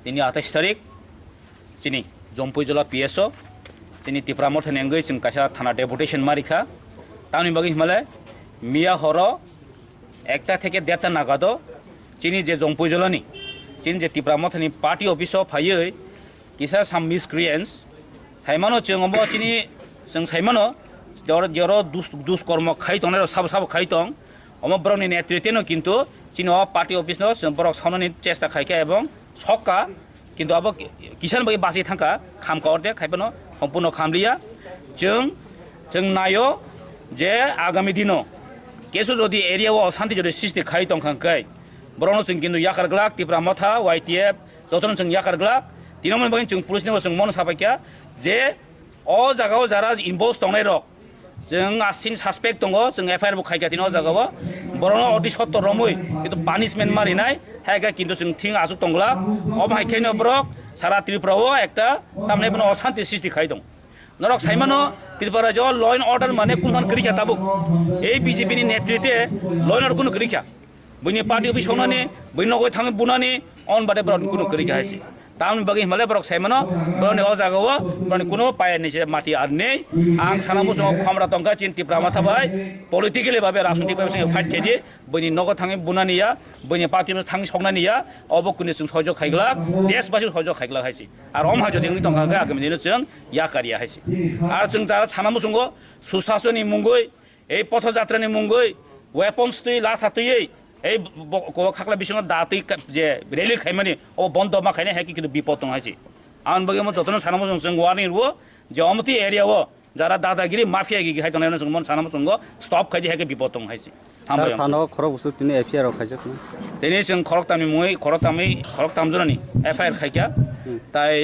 তিনি 28 তারিখ চিনি জম্পুই জেলা পিএসও চিনি টিপ্রামর থানেঙ্গই जों কাইসা থানা ডেপুটেশন মারিখা তানি বাগি হিমালয় মিয়া হর 1টা থেকে 1:30টা নাগাদ চিনি যে জম্পুই জেলানি চিনি যে টিপ্রামর থানি পার্টি অফিসও ফাইयै কিসা সাম মিসক্রিয়েন্স সাইমানো जों অব চিনি जों সাইমানো जरो दुष्कर्म खाइतों सब सब खाइतों अम बरनि नेतृत्व किन्तु चिनो पार्टी ऑफिस नो बरक सामने चेष्टा खाइका एवं सका किन्तु अब किसान बागि बासि थांका खाम करदे खाइबनो सम्पूर्ण खामलिया जों नायो जे आगामी दिनो केसु जदि एरिया अशांति जदि सृष्टि खाइतों खांकै बरनो जों किन्तु याकारग्लाक तिप्रा मथा वाइटिएफ जतन जों याकारग्लाक दिनमन बागि जों पुलिसनि जों मन साबायका जे अ जागाव जारा इनभल्व दंनाय रक जों आसिन सासपेक्ट दङ जों एफआईआर खायगाथिनो जागाव बरनो अति सत्तर रमै किन्तु पानिशमेन्ट मारिनाय हायगा किन्तु जों थिं आजुक दंला अब हायखायनो ब्रक सारा त्रिपुराव एकटा तामने बनो अशांति सृष्टि खाइ दं नरक साइमानो त्रिपुरा जो ल एन्ड अर्डर माने कुनखान करिखा ताबुक ए बीजेपी नि नेतृत्वे ल एन्ड अर्डर कुनु करिखा बनि पार्टी अफिस संनानि बनि नगय थाङै बुनानि अन बादे ब्रक कुनु करिखा हायसि तामनि बागै हिमालय ब्रक साइमानो ब्रनि अ जागाव ब्रनि कुनु पायनि से माटी आरने आं सानामु जों खमरा तंका चिन तिप्रामा थाबाय पलिटिकली भाबे राजनीतिक भाबे जों फाइट खेदि बनि नगय थाङै बुनानिया बनि पार्टी अफिस थाङै संनानिया अब कुनि जों सहयोग खाइग्ला देशबासि सहयोग खाइग्ला हायसि आरो अम हाजो दिंनि तंका आगामि दिनो जों याकारिया हायसि आरो जों जारा सानामु जों सुशासननि मुंगै ए पथयात्रानि मुंगै वेपन्स तै लाथातै এই খাকলা বিসঙ্গ দাঁতই যে রেলি খাইমানি ও বন্ধ মা খাইনে হ্যাঁ কিন্তু বিপদ দং হাইছি আন বাগে মো যতন সানামো जों वार्निं রো যে অমতি এরিয়া ও যারা দাদাগিরি মাফিয়া গি খাইতন जों मन सानामो जों स्टप खाइदि ह্যাঁ বিপদ দং হাইছি আমরা থানা খরক উসু তিনি এফআইআর খাইছে তিনি जों খরক তামি মই খরক তামজনানি এফআইআর খাইকা তাই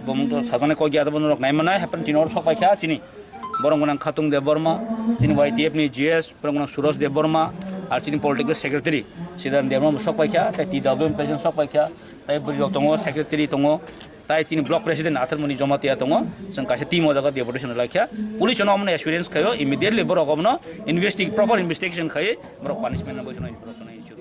বমুত সাজানে কই গিয়া দবন রক নাইমানাय হ্যাপেন তিনর সক পাইকা চিনি বরংগনাং খাতুং দেব বর্মা চিনি वाइटिएफ नि जीएस बरंगनां सुरज देव बर्मा আর চিনি পলিটিক্যাল সেক্রেটারি সিদান দেবম সক পাইকা তাই টিডব্লিউ প্রেসিডেন্ট সক পাইকা তাই বরিক দङ সেক্রেটারি दङ তাই চিনি ব্লক প্রেসিডেন্ট আথারমনি জমাতিয়া दङ जों कासे टीम जागा डेपुटेशन लाखिया पुलिस न हमने एश्योरेंस खायो इमिडिएटली बरक हमनो प्रॉपर इन्वेस्टिगेशन खायो बरक पनिशमेन्ट नगो जों इनफरमेशन इश्यू